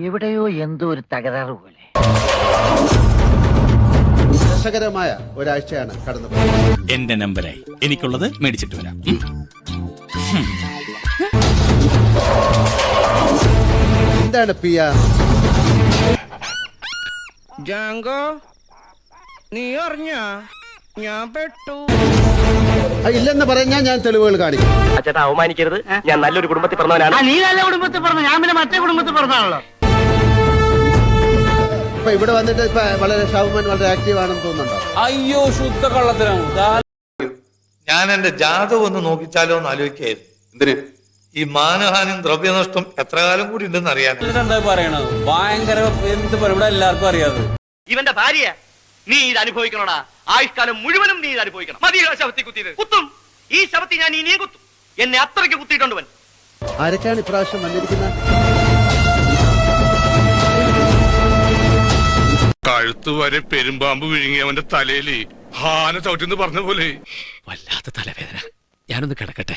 എവിടെയോ എന്തോ ഒരു തകരാറ് പോലെ. രസകരമായ ഒരാഴ്ചയാണ് കടന്നുപോയത്. എന്റെ നമ്പരായി എനിക്കുള്ളത് മേടിച്ചിട്ട് വരാം. എന്താണ് പിയ? ജാങ്കോ, നീ അറിഞ്ഞ ഞാൻ പെട്ടു. ഇല്ലെന്ന് പറഞ്ഞാൽ ഞാൻ തെളിവുകൾ കാണിക്കും. ചേട്ടാ അവമാനിക്കരുത്, ഞാൻ നല്ലൊരു കുടുംബത്തിൽ പറഞ്ഞവനാണ്. നീ നല്ല കുടുംബത്തിൽ പറഞ്ഞു, ഞാൻ പിന്നെ മറ്റേ കുടുംബത്തിൽ പറഞ്ഞാണല്ലോ. ഇപ്പൊ ഇവിടെ വന്നിട്ട് ഇപ്പൊ വളരെ ഷൗമൻ വളരെ ആക്റ്റീവ് ആണെന്ന് തോന്നുന്നുണ്ടോ? അയ്യോ, ശുദ്ധ കള്ളത്തരം. ഞാൻ എന്റെ ജാതകം ഒന്ന് നോക്കിച്ചാലോ എന്ന് ആലോചിക്കായിരുന്നു. എന്തിന്? ഈ മാനഹാനിയും ദ്രവ്യനഷ്ടം എത്ര കാലം കൂടി ഉണ്ടെന്ന് അറിയാൻ. എന്താ പറയണത്? ഭയങ്കര എന്ത് പറയും, ഇവിടെ എല്ലാവർക്കും അറിയാതെ. ഇവന്റെ ഭാര്യ നീ ഇത് അനുഭവിക്കണോടാ. ആയുഷ്കാലം മുഴുവനും നീ ഇത് അനുഭവിക്കണം. മതി ശവത്തി കുത്തിയത്. കുത്തും, ഈ ശവത്തി ഞാൻ ഇനിയും കുത്തും. എന്നെ അത്രയ്ക്ക് കുത്തിയിട്ടുണ്ടവൻ. ആരൊക്കെയാണ് ഇപ്രാവശ്യം വന്നിരിക്കുന്നത്? കഴുത്ത് വരെ പെരുമ്പാമ്പ് വിഴുങ്ങിയവന്റെ തലയില് ഹാന ചവിട്ടിന്ന് പറഞ്ഞ പോലെ. വല്ലാത്ത തലവേദന, ഞാനൊന്ന് കിടക്കട്ടെ.